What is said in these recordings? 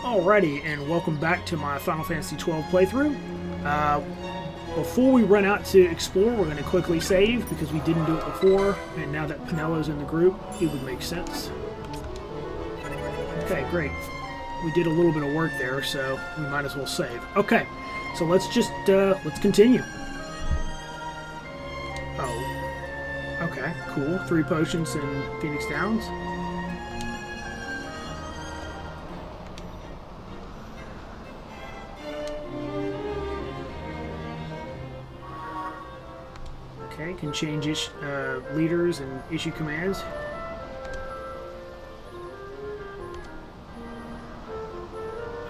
Alrighty, and welcome back to my Final Fantasy XII playthrough. Before we run out to explore, we're going to quickly save because we didn't do it before, and now that Penello's in the group, it would make sense. Okay, great. We did a little bit of work there, so we might as well save. Okay, so let's just, let's continue. Oh, okay, cool. 3 potions in Phoenix Downs. Okay, can change leaders and issue commands.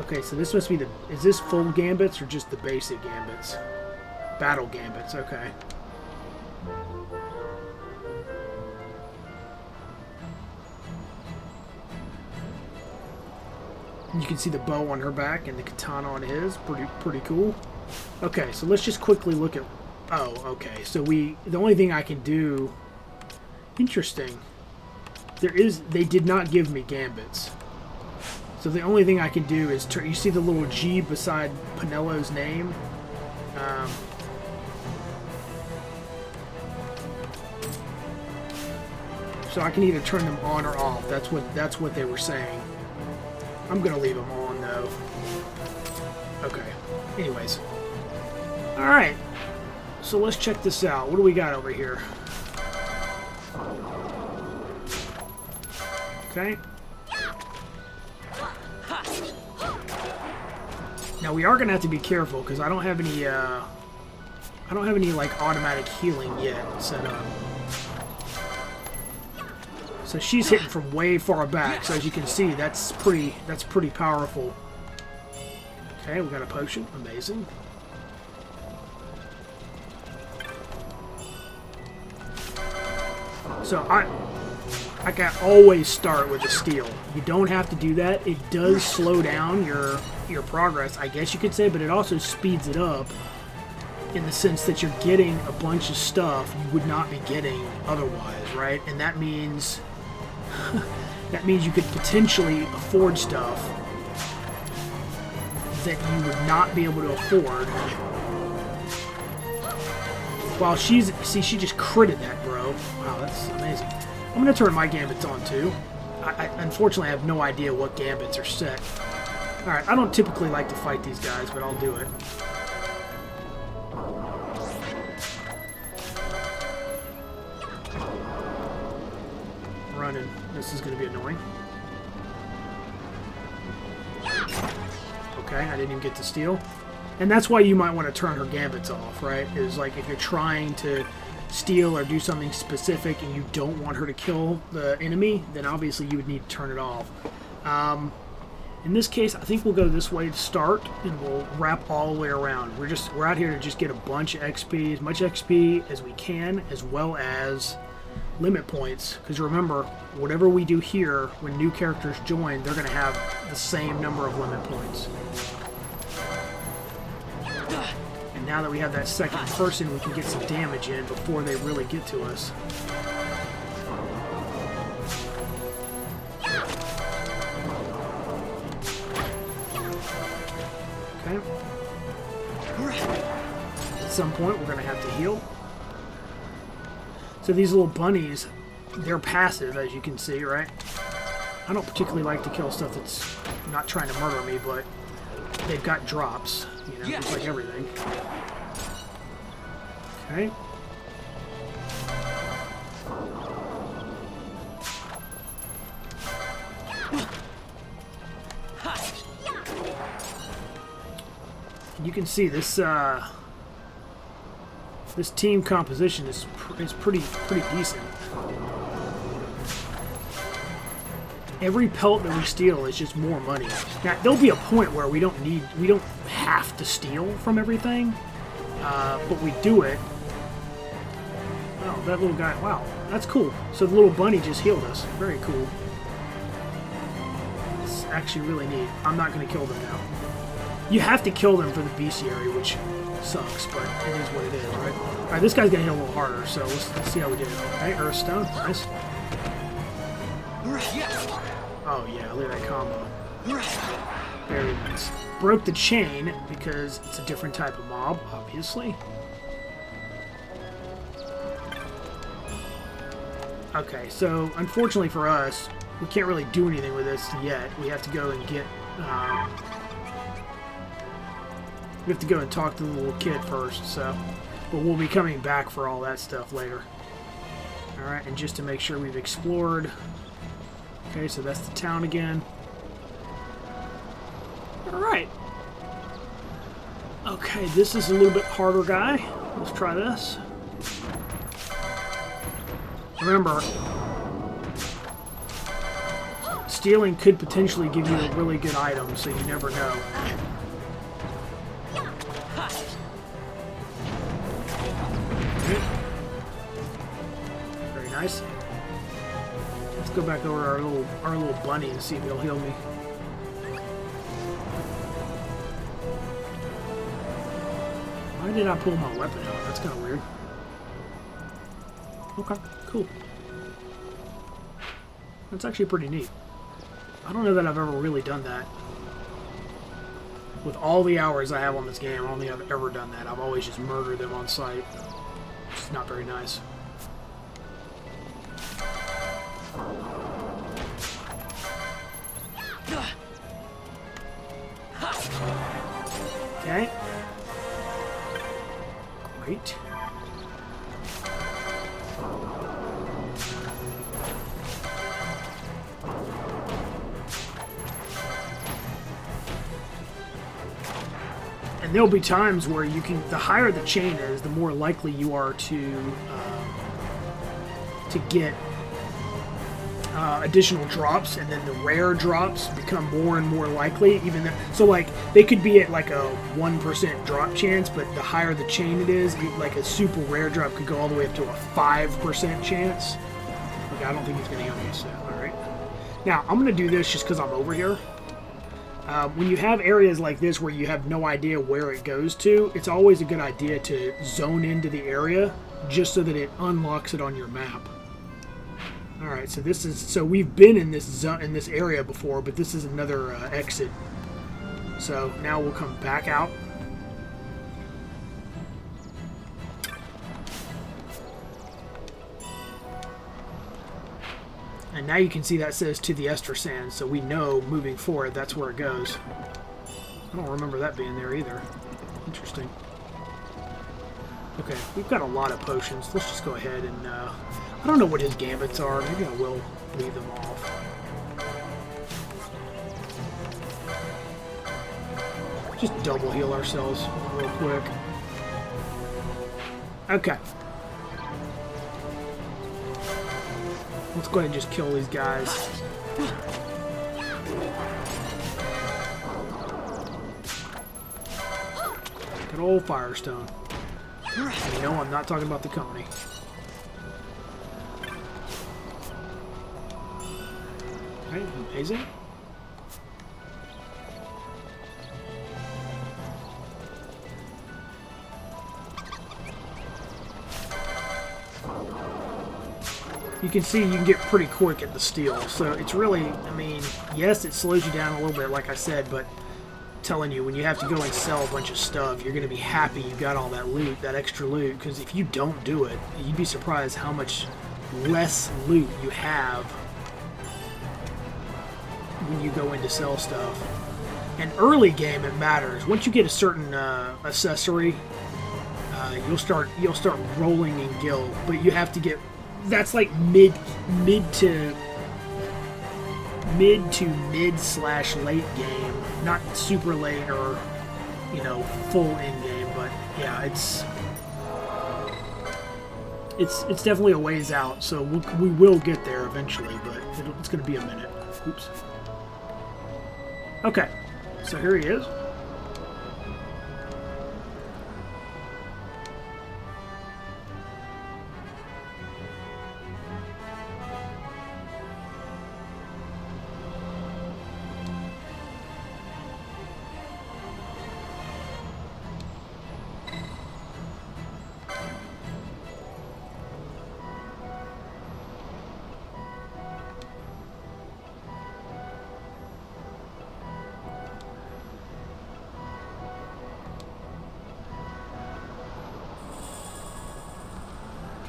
Okay, so this must be is this full gambits or just the basic gambits? Battle gambits, okay. You can see the bow on her back and the katana on his. Pretty cool. Okay, so let's just quickly look at... Oh, okay. So the only thing I can do... Interesting. They did not give me gambits. So the only thing I can do is... You see the little G beside Penello's name? So I can either turn them on or off. That's what they were saying. I'm gonna leave them on though. Okay. Anyways. Alright. So let's check this out. What do we got over here? Okay. Now we are gonna have to be careful because I don't have any like automatic healing yet set up. So she's hitting from way far back. So as you can see, that's pretty powerful. Okay, we got a potion. Amazing. So I can always start with a steal. You don't have to do that. It does slow down your progress, I guess you could say, but it also speeds it up in the sense that you're getting a bunch of stuff you would not be getting otherwise, right? And that means you could potentially afford stuff that you would not be able to afford. Wow, she just critted that, bro. Wow, that's amazing. I'm going to turn my gambits on, too. I unfortunately have no idea what gambits are set. Alright, I don't typically like to fight these guys, but I'll do it. Running. This is going to be annoying. Okay, I didn't even get to steal. And that's why you might want to turn her gambits off, right? Is like if you're trying to steal or do something specific and you don't want her to kill the enemy, then obviously you would need to turn it off. In this case, I think we'll go this way to start, and we'll wrap all the way around. We're out here to just get a bunch of XP, as much XP as we can, as well as limit points. Because remember, whatever we do here, when new characters join, they're going to have the same number of limit points. And now that we have that second person, we can get some damage in before they really get to us. Okay. At some point, we're going to have to heal. So these little bunnies, they're passive, as you can see, right? I don't particularly like to kill stuff that's not trying to murder me, but they've got drops, you know, just like everything. Okay. You can see this this team composition is pretty decent. Every pelt that we steal is just more money. Now there'll be a point where we don't have to steal from everything, but we do it. Oh, that little guy! Wow, that's cool. So the little bunny just healed us. Very cool. It's actually really neat. I'm not going to kill them now. You have to kill them for the bestiary, which sucks, but it is what it is, right? All right, this guy's going to hit a little harder, so let's see how we do. Okay, Earthstone, nice. Oh yeah, look at that combo. Very nice. Broke the chain because it's a different type of mob, obviously. Okay, so unfortunately for us, we can't really do anything with this yet. We have to go and get... we have to go and talk to the little kid first, so... But we'll be coming back for all that stuff later. Alright, and just to make sure we've explored... Okay, so that's the town again. Alright. Okay, this is a little bit harder guy. Let's try this. Remember, stealing could potentially give you a really good item, so you never know. Very nice. Let's go back over to our little bunny and see if he'll heal me. Why did I pull my weapon out? That's kind of weird. Okay, cool. That's actually pretty neat. I don't know that I've ever really done that. With all the hours I have on this game, I don't think I've ever done that. I've always just murdered them on sight. It's not very nice. Okay. Great. And there'll be times where you can, the higher the chain is, the more likely you are to get additional drops, and then the rare drops become more and more likely. Even though, so like they could be at like a 1% drop chance, but the higher the chain it is, like a super rare drop could go all the way up to a 5% chance. Okay, I don't think he's going to heal me, so all right. Now I'm going to do this just because I'm over here. When you have areas like this where you have no idea where it goes to, it's always a good idea to zone into the area just so that it unlocks it on your map. All right, so this is, so we've been in this zone, in this area before, but this is another exit. So now we'll come back out. And now you can see that says to the Ester Sands, so we know moving forward that's where it goes. I don't remember that being there either. Interesting. Okay, we've got a lot of potions. Let's just go ahead and... I don't know what his gambits are. Maybe I will leave them off. Just double heal ourselves real quick. Okay. Let's go ahead and just kill these guys. Good old Firestone. You know I'm not talking about the company. Okay, amazing. You can see you can get pretty quick at the steal, so it's really, I mean, yes, it slows you down a little bit, like I said, but I'm telling you, when you have to go and sell a bunch of stuff, you're going to be happy you got all that loot, that extra loot, because if you don't do it, you'd be surprised how much less loot you have when you go in to sell stuff. And early game, it matters. Once you get a certain accessory, you'll start rolling in guild, but you have to get, that's like mid to mid/late game, not super late or, you know, full in game, but yeah, it's definitely a ways out, so we will get there eventually, but it's going to be a minute. Oops. Okay, so here he is.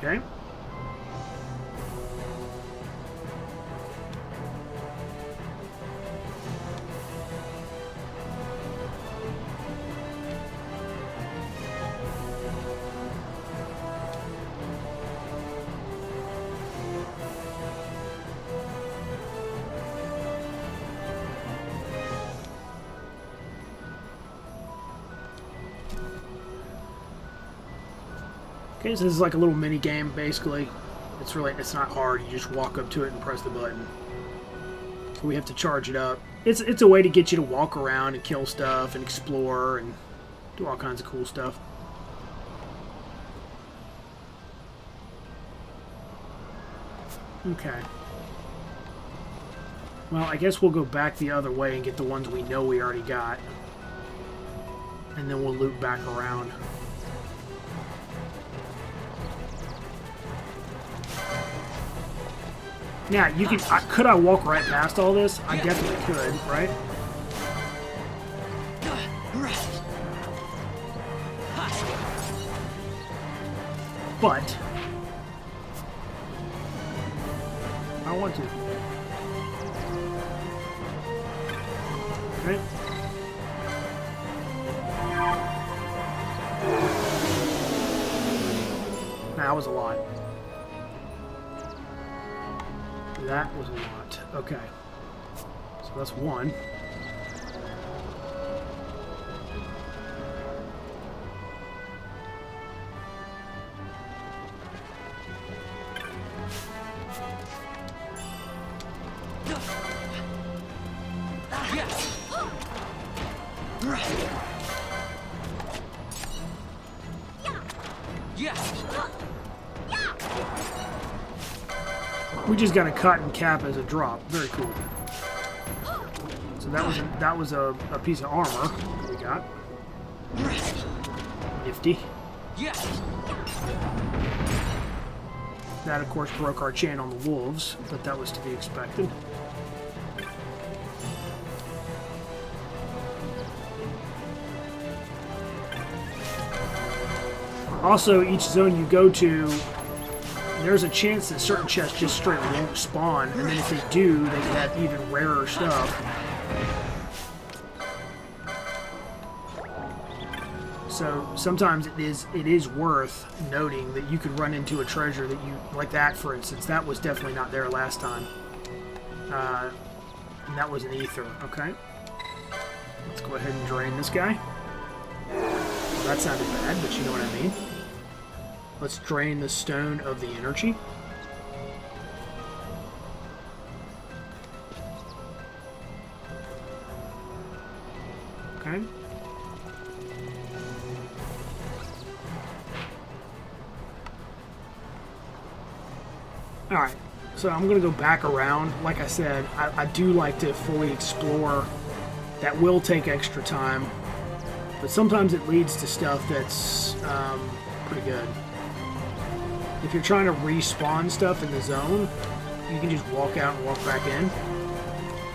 Okay. Okay, so this is like a little mini game, basically. It's not hard. You just walk up to it and press the button. So we have to charge it up. It's a way to get you to walk around and kill stuff and explore and do all kinds of cool stuff. Okay. Well, I guess we'll go back the other way and get the ones we know we already got. And then we'll loop back around. Yeah, you can. Could I walk right past all this? I definitely could, right? But I want to. Right? That was a lot. That was a lot. Okay. So that's one. We just got a cut and cap as a drop. Very cool. So that was a piece of armor we got. Nifty. That, of course, broke our chain on the wolves, but that was to be expected. Also, each zone you go to, there's a chance that certain chests just straight won't spawn, and then if they do, they can have even rarer stuff. So sometimes it is worth noting that you could run into a treasure that you, like that for instance, that was definitely not there last time. And that was an ether, okay? Let's go ahead and drain this guy. Well, that sounded bad, but you know what I mean. Let's drain the stone of the energy. Okay. Alright, so I'm going to go back around. Like I said, I do like to fully explore. That will take extra time, but sometimes it leads to stuff that's pretty good. If you're trying to respawn stuff in the zone, you can just walk out and walk back in.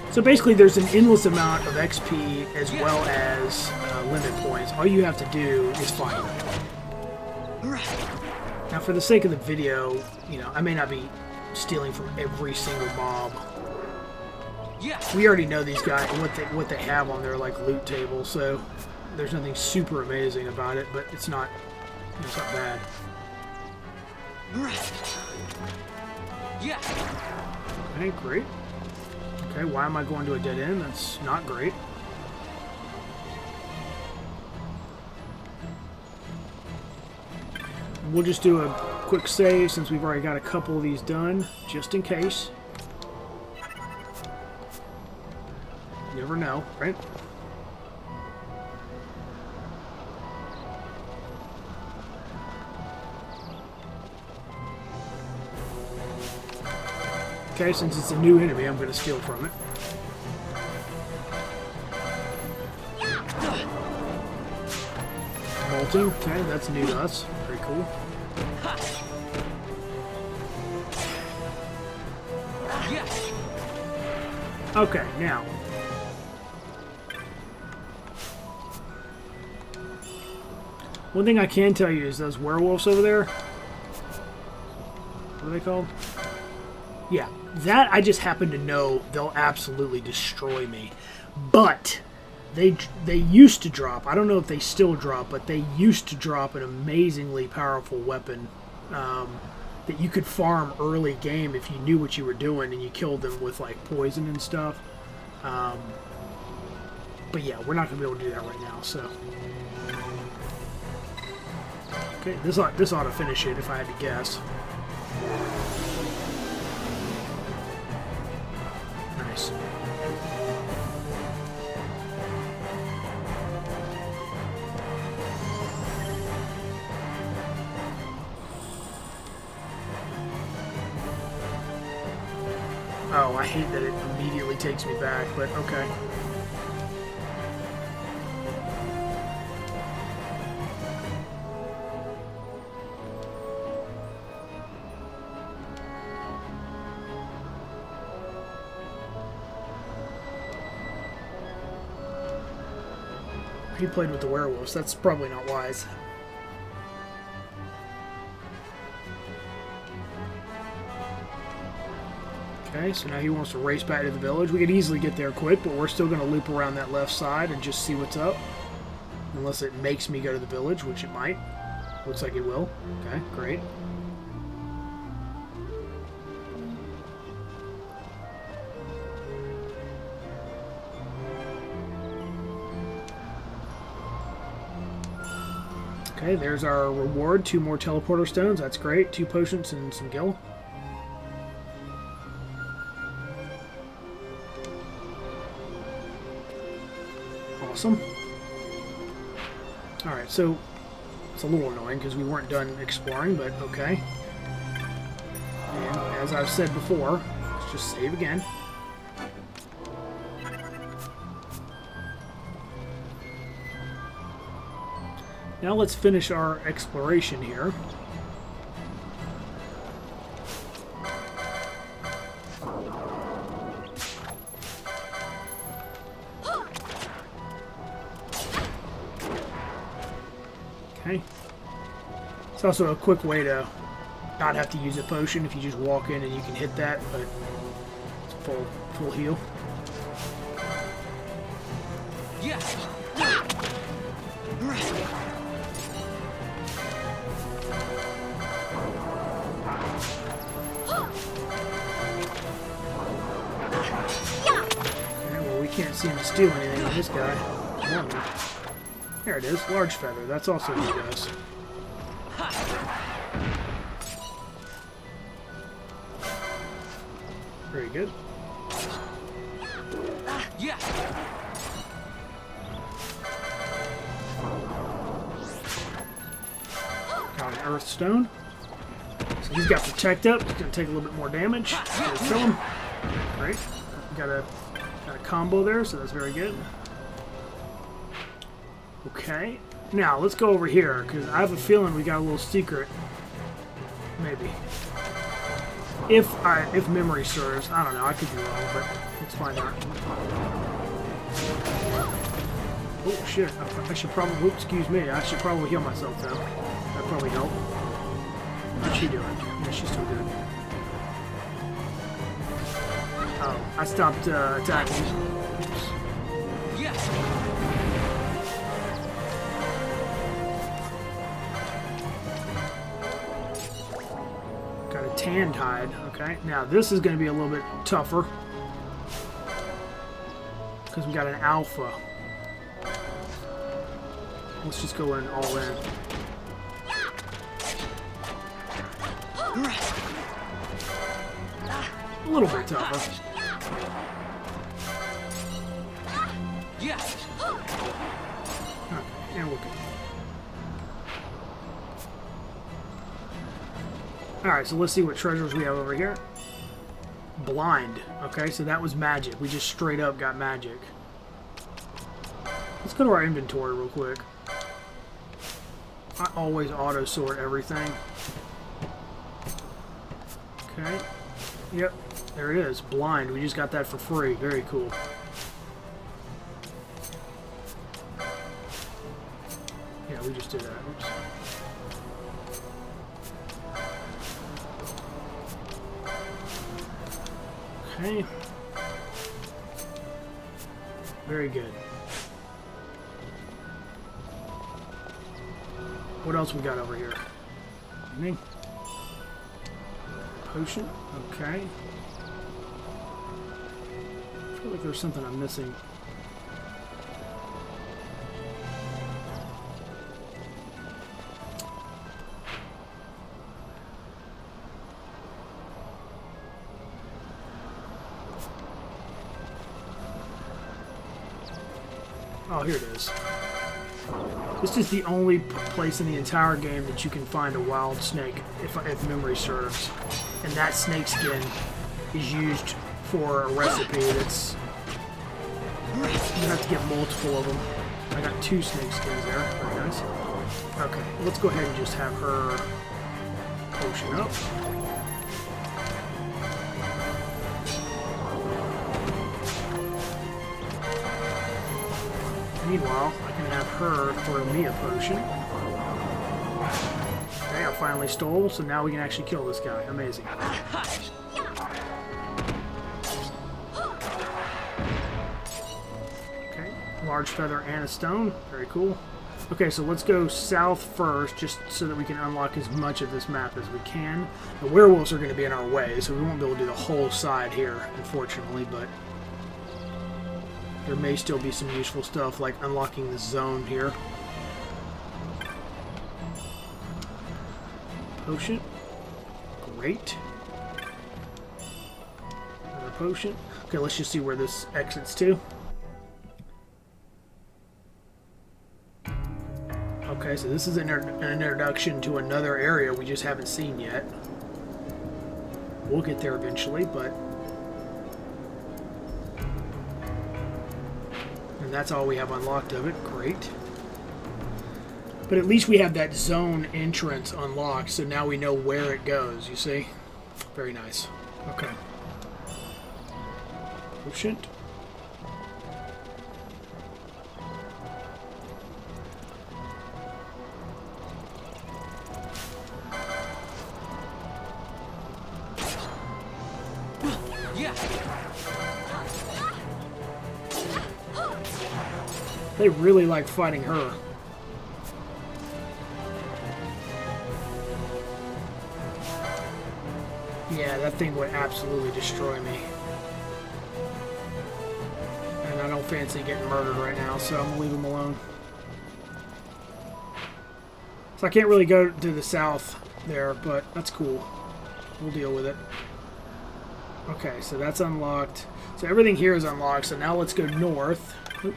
So basically there's an endless amount of XP as well as limit points. All you have to do is find them. Now for the sake of the video, you know, I may not be stealing from every single mob. We already know these guys, what they have on their like loot table, so there's nothing super amazing about it, but it's not bad. Okay, great. Okay, why am I going to a dead end? That's not great. We'll just do a quick save since we've already got a couple of these done, just in case. You never know, right? Okay, since it's a new enemy, I'm going to steal from it. Molting, okay, that's new to us. Very cool. Okay, now. One thing I can tell you is those werewolves over there, What are they called? Yeah, that I just happen to know they'll absolutely destroy me. But they used to drop. I don't know if they still drop, but they used to drop an amazingly powerful weapon that you could farm early game if you knew what you were doing and you killed them with like poison and stuff. But yeah, we're not going to be able to do that right now. So okay, this ought to finish it if I had to guess. Nice. Oh, I hate that it immediately takes me back, but okay. He played with the werewolves. That's probably not wise. Okay, so now he wants to race back to the village. We could easily get there quick, but we're still going to loop around that left side and just see what's up. Unless it makes me go to the village, which it might. Looks like it will. Okay, great. Okay, there's our reward. 2 more teleporter stones. That's great. 2 potions and some gil. Awesome. Alright, so it's a little annoying because we weren't done exploring, but okay. And as I've said before, let's just save again. Now let's finish our exploration here. Okay. It's also a quick way to not have to use a potion if you just walk in and you can hit that, but it's full heal. Yes. Can't seem to steal anything from this guy. There it is, large feather. That's also what he does. Very good. Got an earth stone. So he's got protect up. He's going to take a little bit more damage. Kill him. Great. Got a combo there, so that's very good. Okay, now let's go over here because I have a feeling we got a little secret. Maybe, if memory serves. I don't know. I could be wrong, but let's find out. Oh shit! I should probably. Oops, excuse me. I should probably heal myself though. That'd probably help. What's she doing? Yeah, she's still good. Oh, I stopped attacking. Oops. Yes. Got a tanned hide. Okay, now this is going to be a little bit tougher because we got an alpha. Let's just go in all in. A little bit tougher. Yes. Okay, and we're good. Alright, so let's see what treasures we have over here. Blind. Okay, so that was magic. We just straight up got magic. Let's go to our inventory real quick. I always auto-sort everything. Okay. Yep, there it is. Blind. We just got that for free. Very cool. Yeah, we just did that. Oops. Okay. Very good. What else we got over here? Anything? Potion? Okay. I feel like there's something I'm missing. Oh, here it is. This is the only place in the entire game that you can find a wild snake, if memory serves. And that snake skin is used for a recipe that's... You have to get multiple of them. I got 2 snake skins there. Very nice. Okay, let's go ahead and just have her potion up. Meanwhile, I can have her throw me a potion. Okay, I finally stole, so now we can actually kill this guy. Amazing. Okay, large feather and a stone. Very cool. Okay, so let's go south first, just so that we can unlock as much of this map as we can. The werewolves are going to be in our way, so we won't be able to do the whole side here, unfortunately, but... there may still be some useful stuff, like unlocking the zone here. Potion. Great. Another potion. Okay, let's just see where this exits to. Okay, so this is an introduction to another area we just haven't seen yet. We'll get there eventually, but... and that's all we have unlocked of it. Great. But at least we have that zone entrance unlocked, so now we know where it goes, you see? Very nice. Okay. Potion. They really like fighting her. Yeah, that thing would absolutely destroy me. And I don't fancy getting murdered right now, so I'm going to leave him alone. So I can't really go to the south there, but that's cool. We'll deal with it. Okay, so that's unlocked. So everything here is unlocked, so now let's go north. Oop.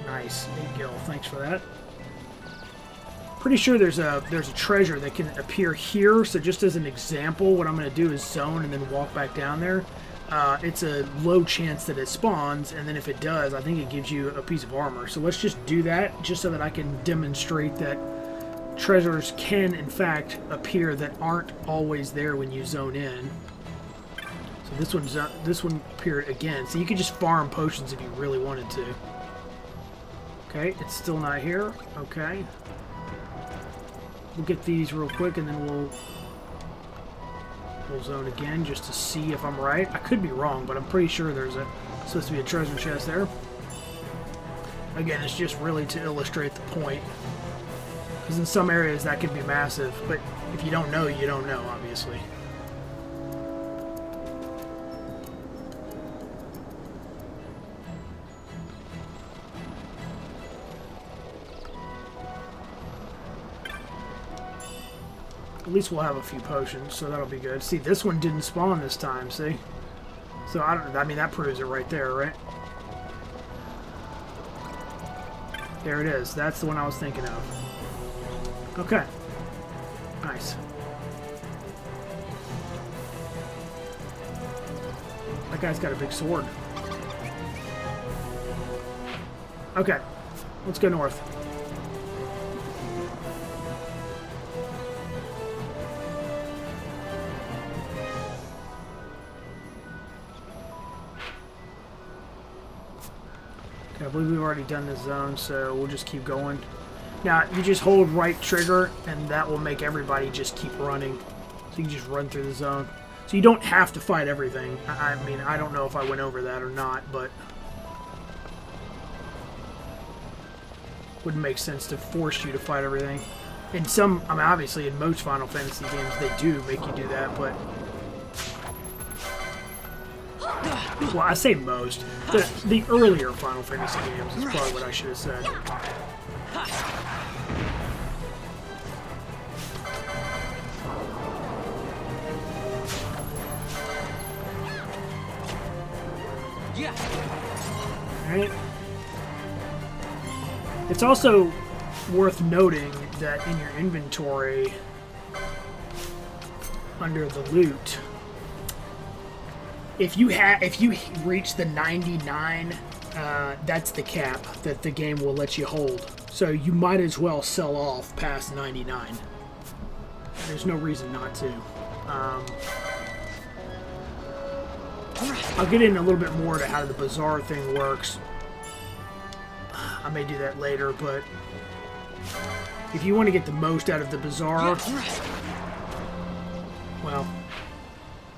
Nice. 8 gil. Thanks for that. Pretty sure there's a treasure that can appear here. So just as an example, what I'm going to do is zone and then walk back down there. It's a low chance that it spawns, and then if it does, I think it gives you a piece of armor. So let's just do that, just so that I can demonstrate that treasures can, in fact, appear that aren't always there when you zone in. So this one appeared again. So you could just farm potions if you really wanted to. Okay, it's still not here. Okay. We'll get these real quick and then we'll zone again just to see if I'm right. I could be wrong, but I'm pretty sure there's supposed to be a treasure chest there. Again, it's just really to illustrate the point. Because in some areas that could be massive, but if you don't know, you don't know, obviously. At least we'll have a few potions, so that'll be good. See, this one didn't spawn this time, see? So, I mean, that proves it right there, right? There it is. That's the one I was thinking of. Okay. Nice. That guy's got a big sword. Okay. Let's go north. I believe we've already done this zone, so we'll just keep going. Now, you just hold right trigger, and that will make everybody just keep running. So you can just run through the zone. So you don't have to fight everything. I mean, I don't know if I went over that or not, but wouldn't make sense to force you to fight everything. In some, I mean, obviously in most Final Fantasy games they do make you do that, but well, I say most. The earlier Final Fantasy games is probably what I should have said. Yeah. Alright. It's also worth noting that in your inventory, under the loot, if you reach the 99, that's the cap that the game will let you hold. So you might as well sell off past 99. There's no reason not to. I'll get in a little bit more to how the bazaar thing works. I may do that later, but if you want to get the most out of the bazaar, well,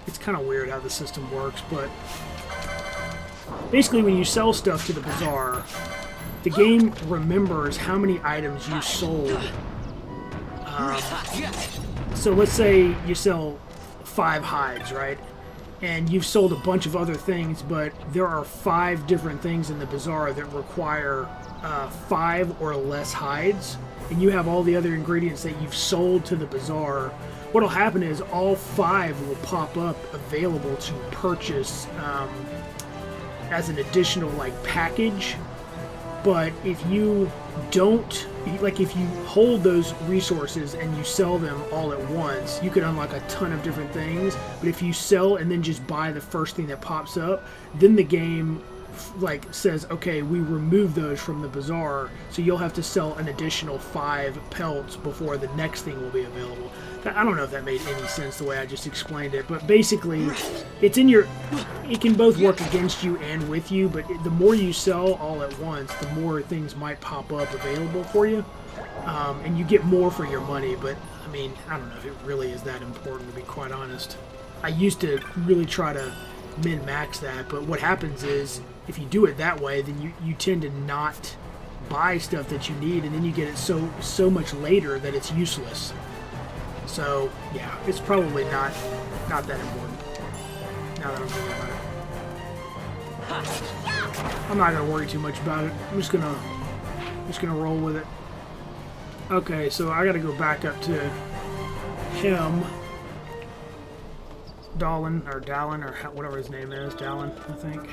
it's kind of weird how the system works, but basically when you sell stuff to the bazaar, the game remembers how many items you sold. So let's say you sell 5 hides, right? And you've sold a bunch of other things, but there are 5 different things in the bazaar that require 5 or less hides, and you have all the other ingredients that you've sold to the bazaar. What'll happen is all 5 will pop up available to purchase as an additional package. But if you don't, if you hold those resources and you sell them all at once, you can unlock a ton of different things. But if you sell and then just buy the first thing that pops up, then the game says, okay, we remove those from the bazaar, so you'll have to sell an additional 5 pelts before the next thing will be available. I don't know if that made any sense the way I just explained it, but basically it's in your, it can both work against you and with you, but the more you sell all at once, the more things might pop up available for you, and you get more for your money. But I mean, I don't know if it really is that important, to be quite honest. I used to really try to min-max that, but what happens is if you do it that way, then you tend to not buy stuff that you need, and then you get it so much later that it's useless. So yeah, it's probably not that important now that I'm thinking about it. I'm not gonna worry too much about it. I'm just gonna roll with it. Okay, so I gotta go back up to him. Dallin, or whatever his name is. Dallin, I think.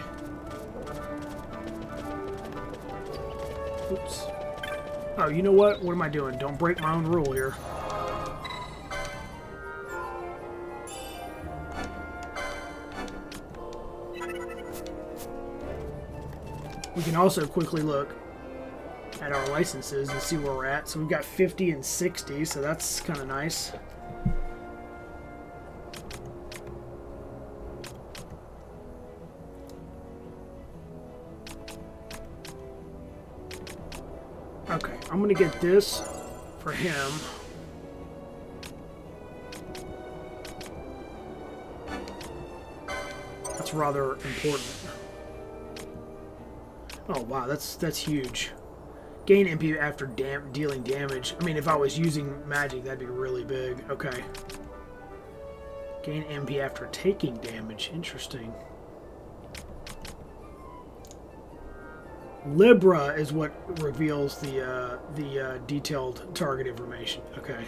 Oops. Oh, you know what? What am I doing? Don't break my own rule here. We can also quickly look at our licenses and see where we're at. So we've got 50 and 60, so that's kind of nice. Okay, I'm going to get this for him. That's rather important. Oh wow, that's huge. Gain MP after dealing damage. I mean, if I was using magic, that'd be really big. Okay. Gain MP after taking damage. Interesting. Libra is what reveals the detailed target information. Okay.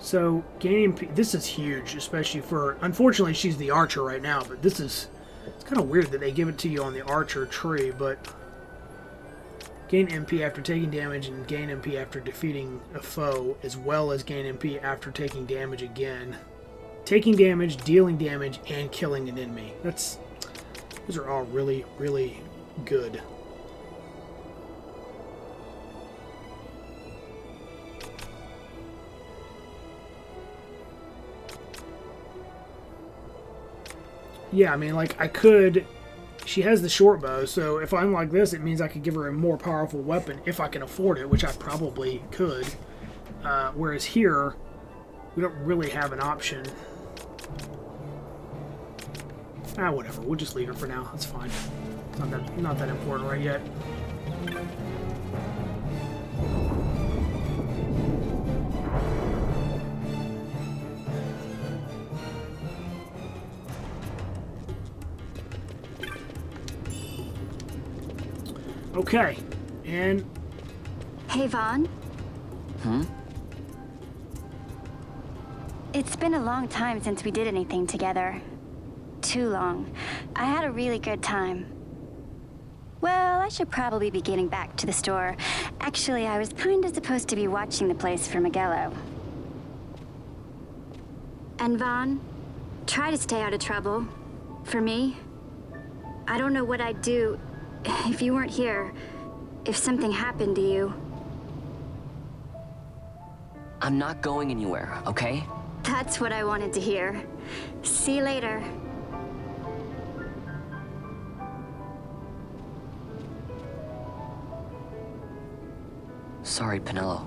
So, gain MP, this is huge, especially for, unfortunately she's the archer right now, but this is, it's kind of weird that they give it to you on the archer tree, but gain MP after taking damage and gain MP after defeating a foe, as well as gain MP after taking damage again. Taking damage, dealing damage, and killing an enemy. Those are all really, really good. Yeah, I mean, like, I could... She has the short bow, so if I'm like this, it means I could give her a more powerful weapon if I can afford it, which I probably could. Whereas here, we don't really have an option. Whatever. We'll just leave it for now. That's fine. It's not that important right yet. Okay, and... Hey, Vaughn. Hmm? It's been a long time since we did anything together. Too long. I had a really good time. Well, I should probably be getting back to the store. Actually, I was kinda supposed to be watching the place for Miguelo. And Vaughn, try to stay out of trouble. For me. I don't know what I'd do if you weren't here. If something happened to you. I'm not going anywhere, okay? That's what I wanted to hear. See you later. Sorry, Penelo.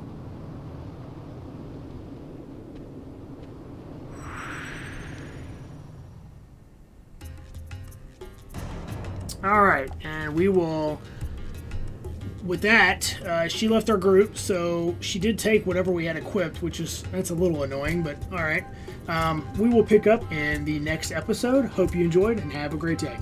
Alright, and we will... With that, she left our group, so she did take whatever we had equipped, that's a little annoying, but alright. We will pick up in the next episode. Hope you enjoyed, and have a great day.